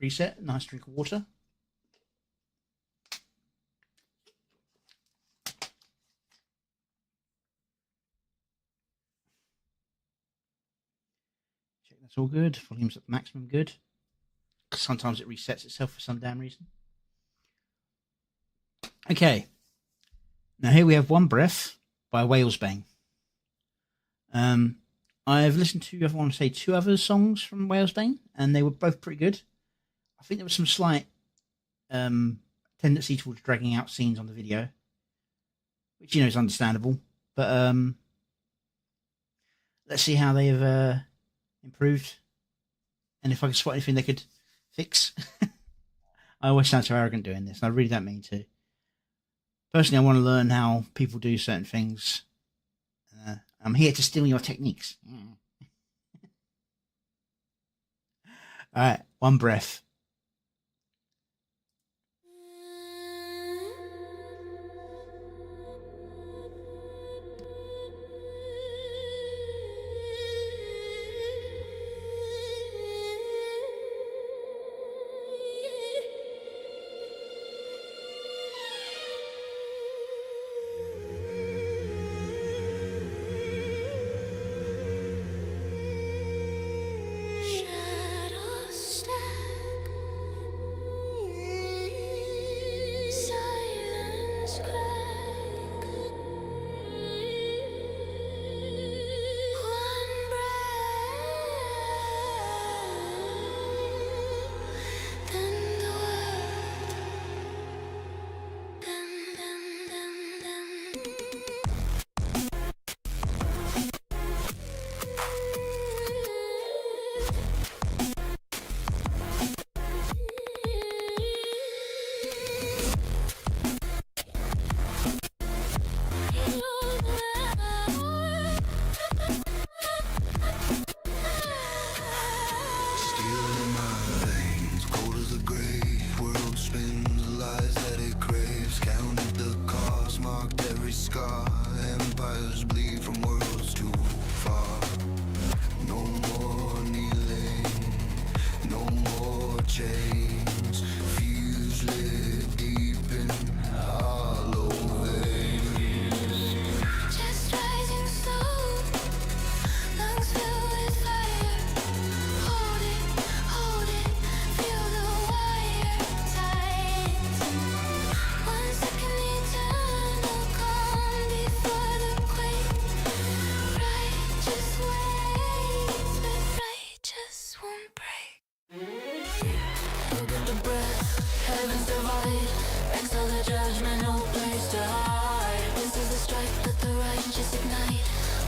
reset. Nice drink of water. Check that's all good. Volume's at maximum good. Sometimes it resets itself for some damn reason. Okay. Now here we have One Breath by Bane. I've listened to, I want to say, 2 other songs from Bane, and they were both pretty good. I think there was some slight tendency towards dragging out scenes on the video, which, is understandable. But let's see how they've improved, and if I can spot anything they could fix. I always sound so arrogant doing this, and I really don't mean to. Personally, I want to learn how people do certain things. I'm here to steal your techniques. All right, One Breath.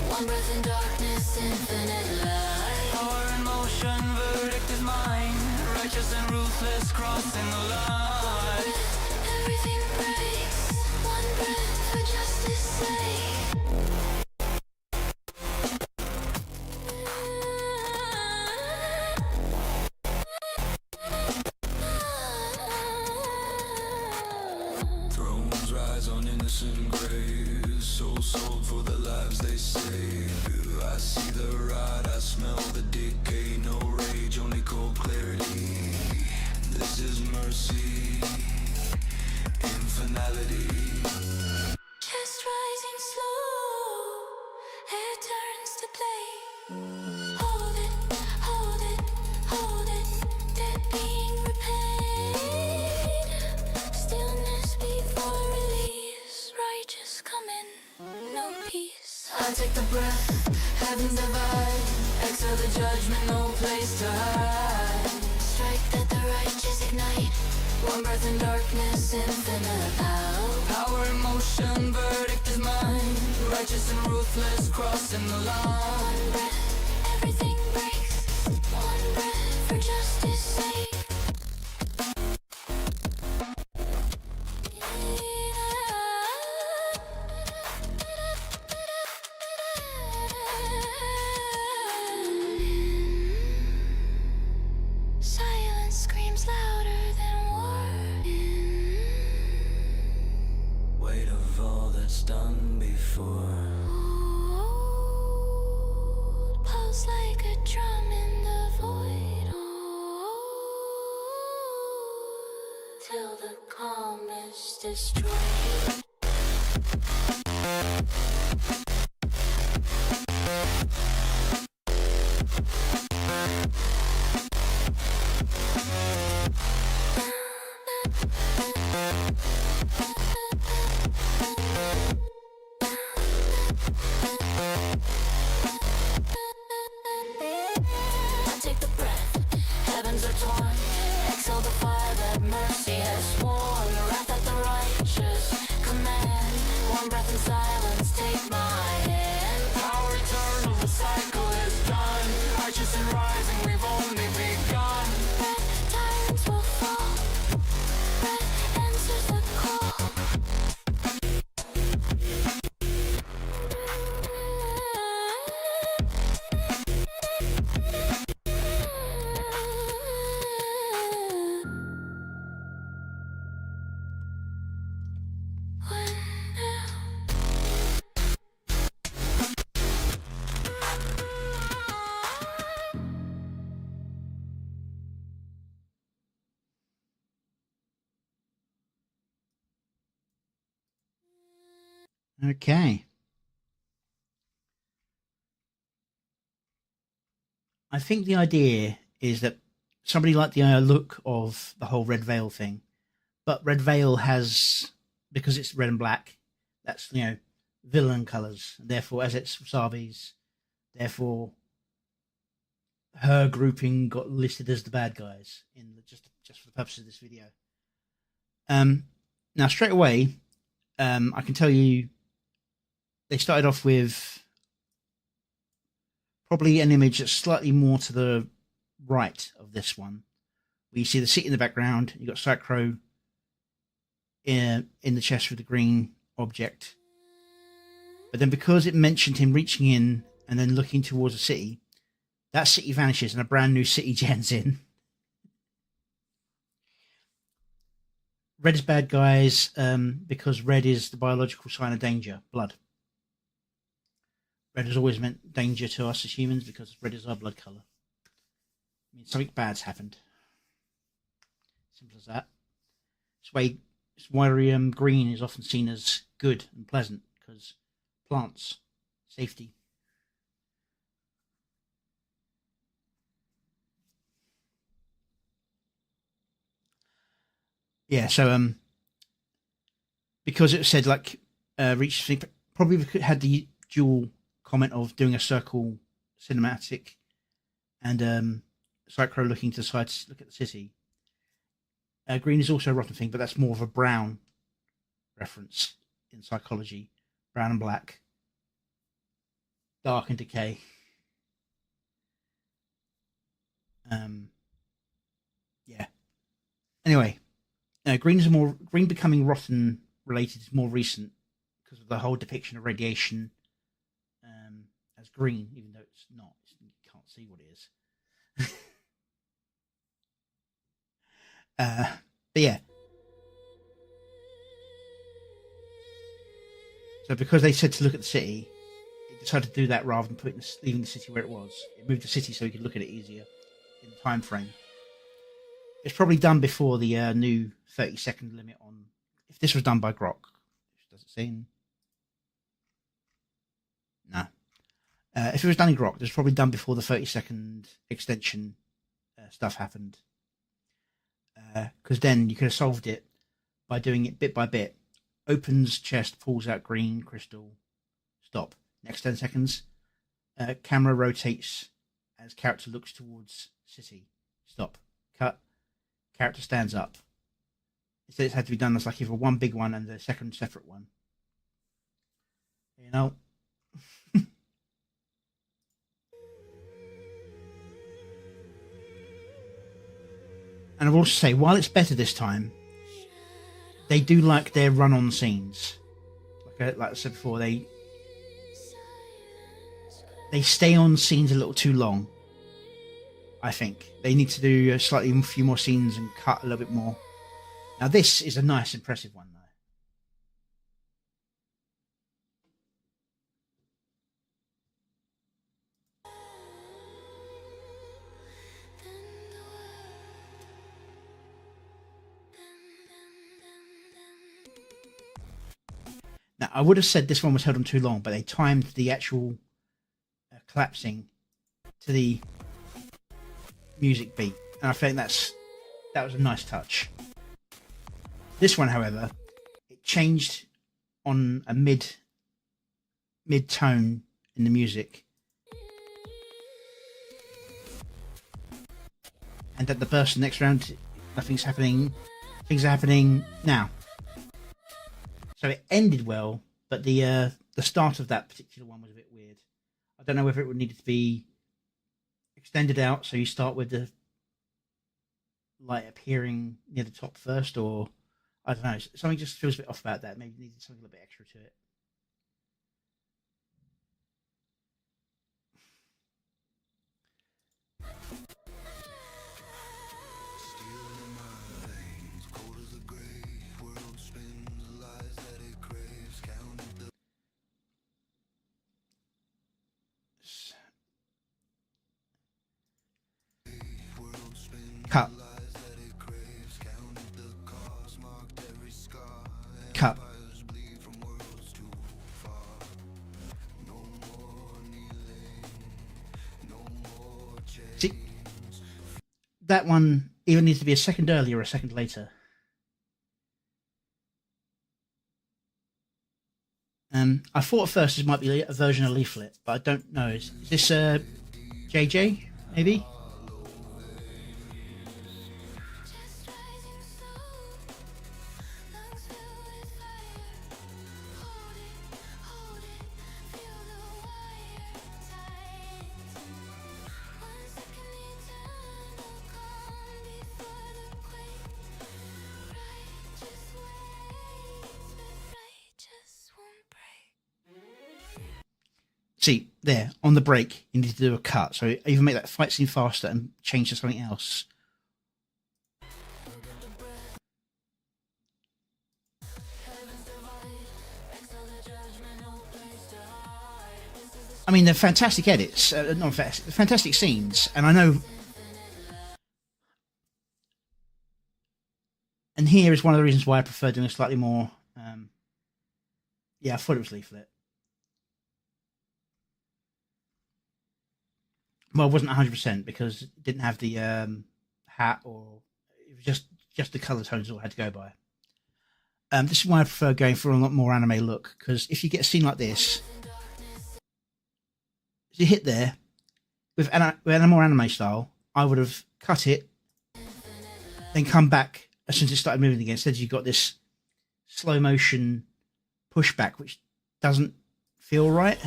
One breath in darkness, infinite light. Power in motion, verdict is mine. Righteous and ruthless, crossing the line. Everything breaks. One breath for justice' sake. Thrones rise on innocent graves, souls sold for the lives they save. I see the rot, I smell the decay. No rage, only cold clarity. This is mercy, infinality. Chest rising slow, it turns to play. Hold it, hold it, hold it. Dead being repaid. Stillness before release. Righteous coming, no peace. I take the breath, heavens divide. Exhale the judgment, no place to hide. Strike that the righteous ignite. One breath in darkness, infinite out. Power in motion, verdict is mine. Righteous and ruthless, crossing the line. One breath, everything breaks. One breath for justice' sake. Silence screams louder than war. Weight of all that's done before. destroyed. I take the breath, heavens are torn. Exhale the fire that mercy has sworn. The wrath that the righteous command. One breath in silence, take my hand. Power eternal, the cycle is done. Righteous and rising, we've only begun. Tyrants will fall. Breath answers the call. Okay. I think the idea is that somebody liked the look of the whole Red Veil thing, but Red Veil has, because it's red and black, that's, you know, villain colors. Therefore, as it's Savi's, therefore her grouping got listed as the bad guys in just for the purpose of this video. Now straight away, I can tell you they started off with probably an image that's slightly more to the right of this one, where you see the city in the background. You got Psycho in the chest with the green object, but then because it mentioned him reaching in and then looking towards the city, that city vanishes and a brand new city gens in. Red is bad guys because red is the biological sign of danger, blood. Red has always meant danger to us as humans because red is our blood colour. I mean, something bad's happened. Simple as that. It's why green is often seen as good and pleasant, because plants, safety. Yeah, so because it said like reach, probably had the dual comment of doing a circle cinematic and Psycho looking to the side to look at the city. Green is also a rotten thing, but that's more of a brown reference in psychology. Brown and black. Dark and decay. Yeah. Anyway, green becoming rotten related is more recent because of the whole depiction of radiation as green, even though it's not. You can't see what it is. But yeah. So because they said to look at the city, it decided to do that rather than leaving the city where it was. It moved the city so we could look at it easier in the time frame. It's probably done before the new 30-second limit on. If this was done by Grok, does it say? No. If it was done in Grok, it was probably done before the 30-second extension stuff happened. Because then you could have solved it by doing it bit by bit. Opens chest, pulls out green crystal. Stop. Next 10 seconds. Camera rotates as character looks towards city. Stop. Cut. Character stands up. Instead, it had to be done as like either one big one and the second separate one. You know. And I will also say, while it's better this time, they do like their run-on scenes. Like I said before, they stay on scenes a little too long. I think they need to do a few more scenes and cut a little bit more. Now this is a nice, impressive one, though. I would have said this one was held on too long, but they timed the actual collapsing to the music beat, and I think that was a nice touch. This one, however, it changed on a mid tone in the music, and at the burst next round, nothing's happening. Things are happening now. So it ended well, but the start of that particular one was a bit weird. I don't know whether it would need to be extended out, so you start with the light appearing near the top first, or I don't know. Something just feels a bit off about that. Maybe needed something a little bit extra to it. Cut. Cut. See, that one either needs to be a second earlier or a second later. I thought at first this might be a version of Leaflet, but I don't know. Is this JJ, maybe? See, there, on the break, you need to do a cut. So either make that fight scene faster and change to something else. I mean, they're fantastic edits, not fantastic scenes, and I know. And here is one of the reasons why I prefer doing a slightly more. Yeah, I thought it was Leaflet. Well, it wasn't 100% because it didn't have the hat, or it was just the colour tones all I had to go by. This is why I prefer going for a lot more anime look, because if you get a scene like this, you hit there with a more anime style, I would have cut it, then come back as soon as it started moving again. Instead, you got this slow motion pushback, which doesn't feel right.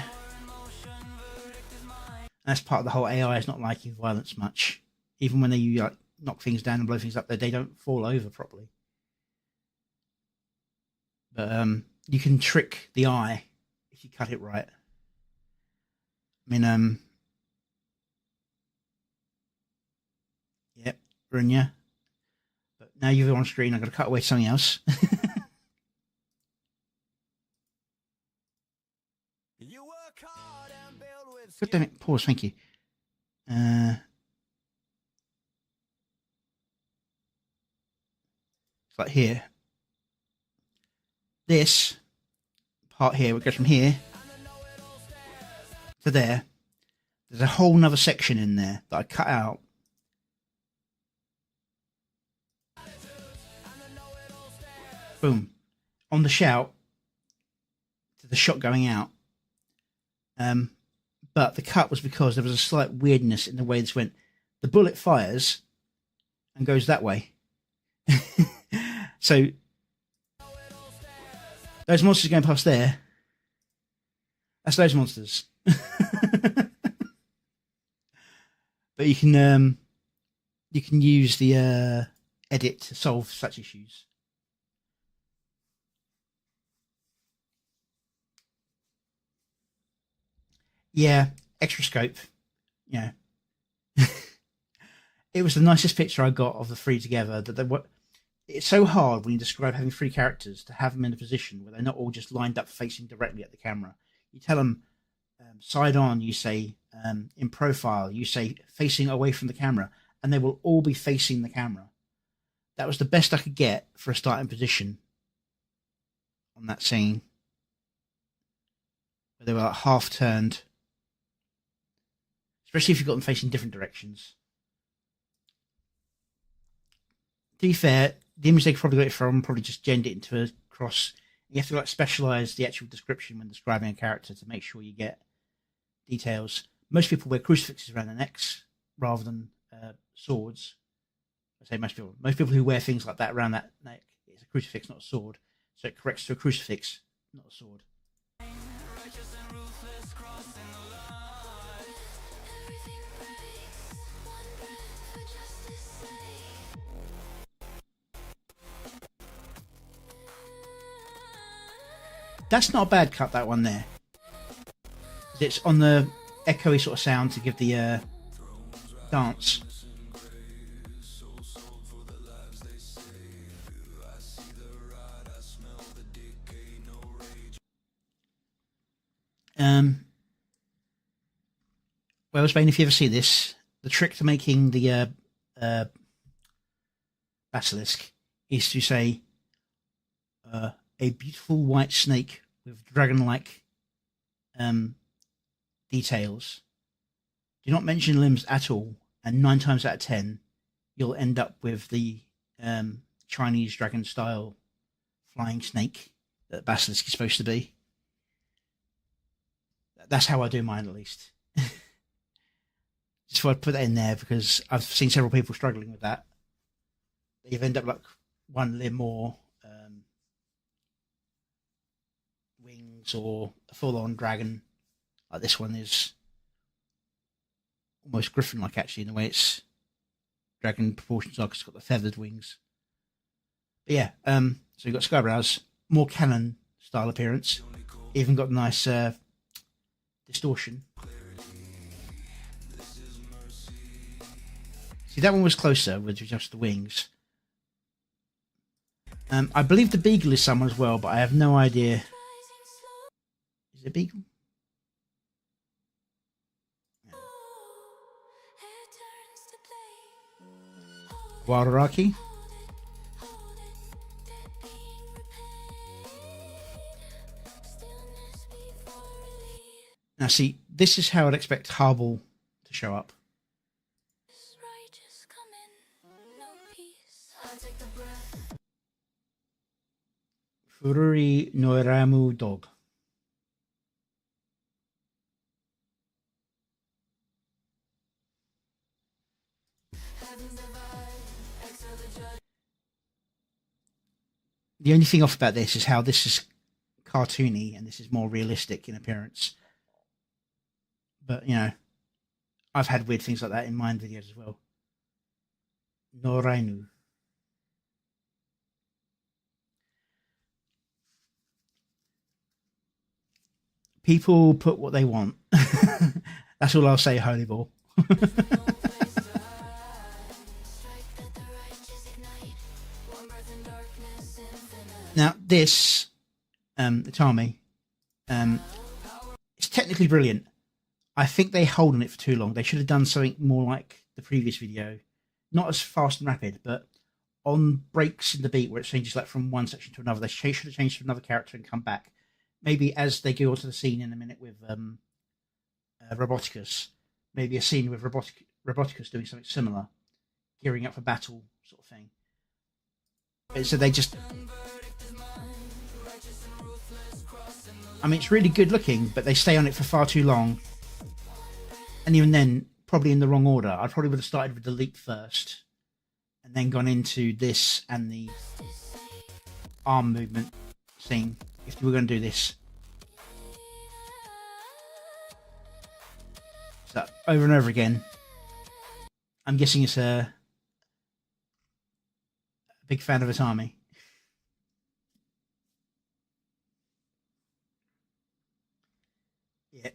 That's part of the whole AI is not liking violence much. Even when they like knock things down and blow things up, they don't fall over properly. But you can trick the eye if you cut it right. I mean, yep, Runya. But now you're on screen, I've got to cut away to something else. God damn it, pause, thank you. It's like here. This part here, it goes from here to there. There's a whole nother section in there that I cut out. Boom. On the shout to the shot going out. But the cut was because there was a slight weirdness in the way this went. The bullet fires and goes that way. So those monsters going past there, that's those monsters. But you can use the edit to solve such issues. Yeah, extra scope. Yeah. It was the nicest picture I got of the three together. It's so hard when you describe having three characters to have them in a position where they're not all just lined up facing directly at the camera. You tell them side on, you say in profile, you say facing away from the camera, and they will all be facing the camera. That was the best I could get for a starting position on that scene. where they were like half turned, especially if you've got them facing different directions. To be fair, the image they probably got it from probably just genned it into a cross. You have to like specialize the actual description when describing a character to make sure you get details. Most people wear crucifixes around their necks rather than swords. I say most people. Most people who wear things like that around that neck, it's a crucifix, not a sword. So it corrects to a crucifix, not a sword. Everything breaks, one breath for justice' sake. That's not a bad cut, that one there. It's on the echoey sort of sound to give the dance. Well, Bane, if you ever see this, the trick to making the basilisk is to say a beautiful white snake with dragon-like details. Do not mention limbs at all, and 9 times out of 10, you'll end up with the Chinese dragon-style flying snake that basilisk is supposed to be. That's how I do mine, at least. Just thought I'd put that in there because I've seen several people struggling with that. They've ended up like one limb or wings or a full-on dragon. Like this one is almost griffin-like, actually, in the way its dragon proportions are, because it's got the feathered wings. But yeah, so you've got Skybrows, more canon style appearance. Even got nice distortion. See, that one was closer with just the wings. I believe the beagle is someone as well, but I have no idea. Is it a beagle? Wararaki. Now see, this is how I'd expect Harble to show up. Fururi Noiramu dog. The only thing off about this is how this is cartoony and this is more realistic in appearance. But, you know, I've had weird things like that in mine videos as well. Norainu. People put what they want. That's all I'll say, Holy Ball. Now, this, Itami, it's technically brilliant. I think they hold on it for too long. They should have done something more like the previous video. Not as fast and rapid, but on breaks in the beat where it changes like from one section to another. They should have changed to another character and come back. Maybe as they go onto the scene in a minute with Roboticus, maybe a scene with Roboticus doing something similar, gearing up for battle sort of thing. So they just... I mean, it's really good looking, but they stay on it for far too long. And even then, probably in the wrong order. I probably would have started with the leap first, and then gone into this and the arm movement scene, if we were going to do this. So, over and over again. I'm guessing it's a big fan of Itami. Yeah.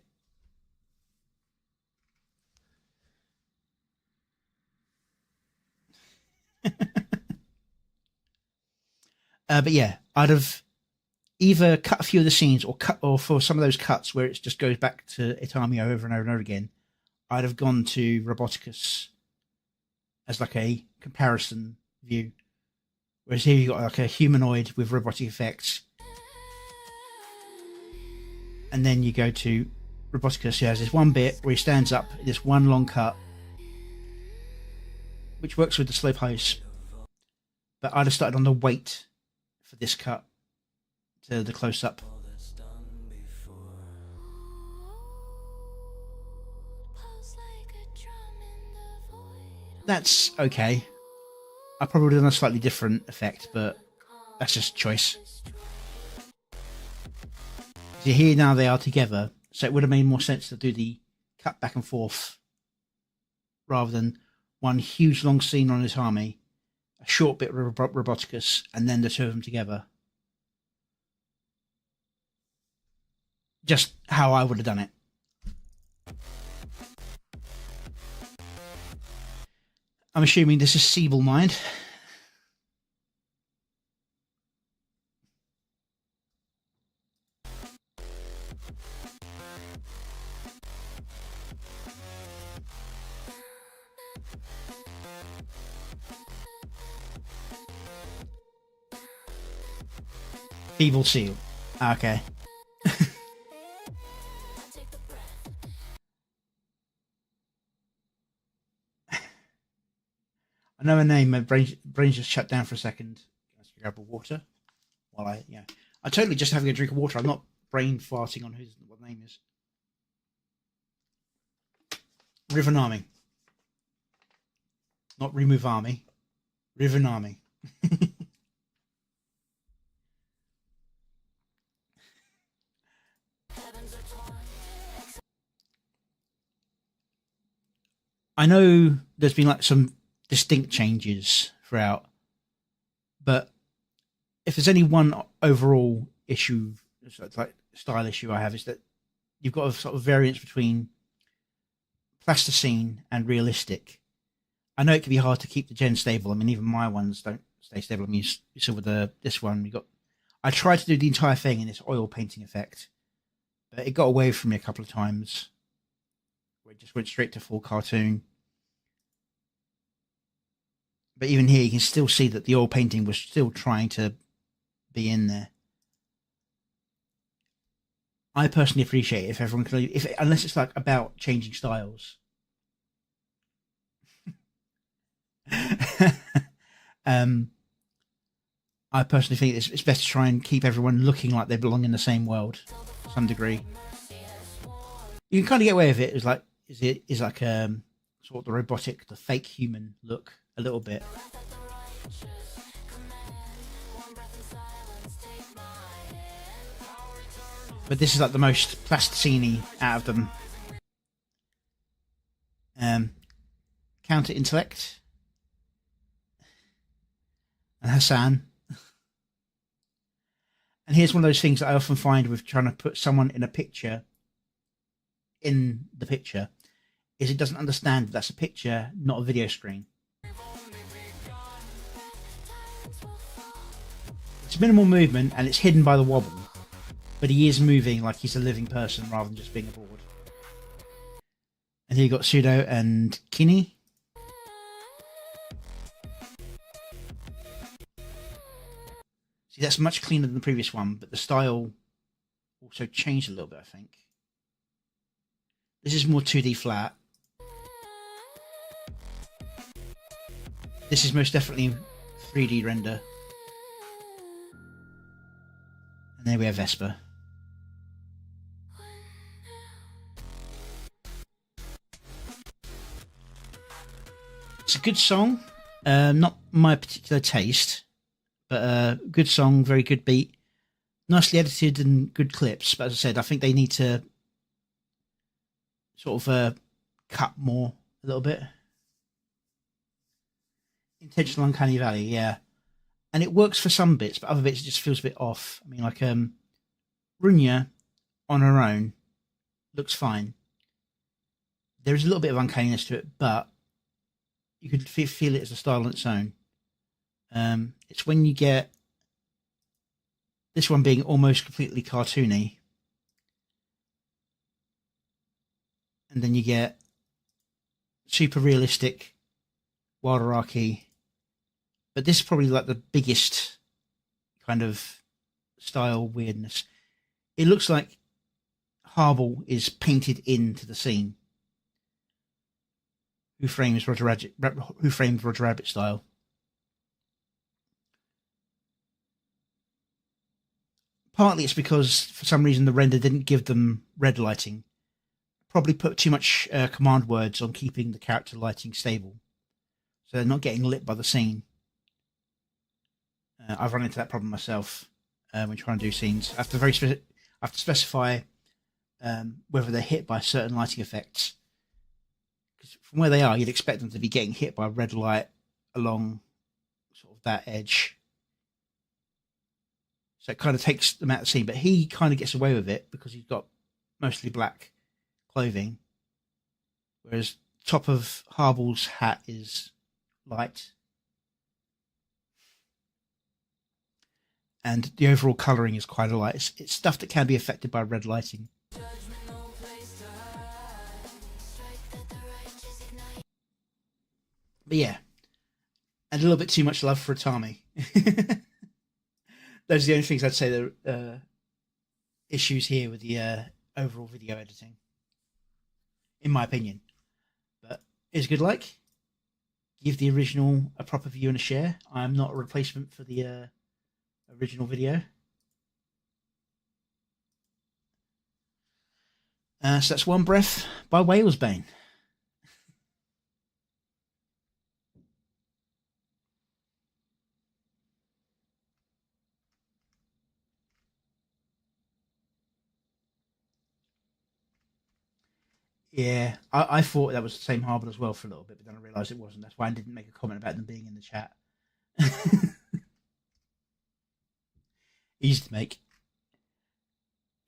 But yeah, I'd have either cut a few of the scenes or for some of those cuts where it just goes back to Itami over and over and over again, I'd have gone to Roboticus as like a comparison view. Whereas here you've got like a humanoid with robotic effects. and then you go to Roboticus, who has this one bit where he stands up, this one long cut, which works with the slow pose. But I'd have started on the wait for this cut to the close up. Pulse like a drum in the void. That's okay. I probably would have done a slightly different effect, but that's just choice. So here now they are together, so it would have made more sense to do the cut back and forth rather than one huge long scene on his army, a short bit with Roboticus, and then the two of them together. Just how I would have done it. I'm assuming this is Feeble Mind. Feeble Seal. Okay. I know her name. My brain just shut down for a second. Let's grab a water while I'm totally just having a drink of water. I'm not brain farting on what the name is. Rivenami. Not Remove Army. Rivenami. I know there's been like some distinct changes throughout, but if there's any one overall issue, like style issue I have, is that you've got a sort of variance between plasticine and realistic. I know it can be hard to keep the gen stable. I mean, even my ones don't stay stable. I mean, you saw with this one, I tried to do the entire thing in this oil painting effect, but it got away from me a couple of times. Where it just went straight to full cartoon. But even here, you can still see that the oil painting was still trying to be in there. I personally appreciate it if everyone can, unless it's like about changing styles. I personally think it's best to try and keep everyone looking like they belong in the same world to some degree. You can kind of get away with it. It's like sort of the robotic, the fake human look a little bit. But this is like the most plasticine out of them. Counter Intellect and Hassan. And here's one of those things that I often find with trying to put someone in a picture in the picture, is it doesn't understand that that's a picture, not a video screen. It's minimal movement and it's hidden by the wobble, but he is moving like he's a living person rather than just being a board. And here you got Pseudo and Kinney. See, that's much cleaner than the previous one, but the style also changed a little bit, I think. This is more 2D flat. This is most definitely 3D render. And there we have Vesper. It's a good song. Not my particular taste, but a good song, very good beat. Nicely edited and good clips. But as I said, I think they need to sort of cut more a little bit. Intentional Uncanny Valley, yeah. And it works for some bits, but other bits it just feels a bit off. I mean, like Runya on her own looks fine. There is a little bit of uncanniness to it, but you could feel it as a style on its own. It's when you get this one being almost completely cartoony, and then you get super realistic Wilderarchy. But this is probably like the biggest kind of style weirdness. It looks like Harble is painted into the scene. Who framed Roger Rabbit style? Partly it's because for some reason the render didn't give them red lighting. Probably put too much command words on keeping the character lighting stable, so they're not getting lit by the scene. I've run into that problem myself when trying to do scenes. I have to specify whether they're hit by certain lighting effects. Because from where they are, you'd expect them to be getting hit by red light along sort of that edge. So it kind of takes them out of the scene, but he kind of gets away with it because he's got mostly black clothing, whereas top of Harble's hat is light, and the overall colouring is quite a light. It's stuff that can be affected by red lighting. But yeah, and a little bit too much love for Atami. Those are the only things I'd say the issues here with the overall video editing, in my opinion. But it's good like. Give the original a proper view and a share. I'm not a replacement for the original video. So that's One Breath by Whale's Bane. Yeah, I thought that was the same Harbour as well for a little bit, but then I realised it wasn't. That's why I didn't make a comment about them being in the chat. Easy to make.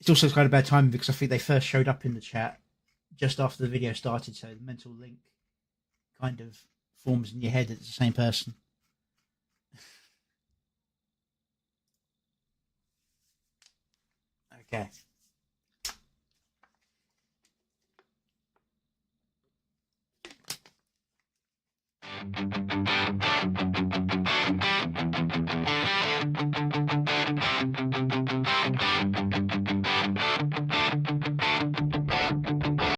It's also kind of bad timing because I think they first showed up in the chat just after the video started, so the mental link kind of forms in your head that it's the same person. Okay.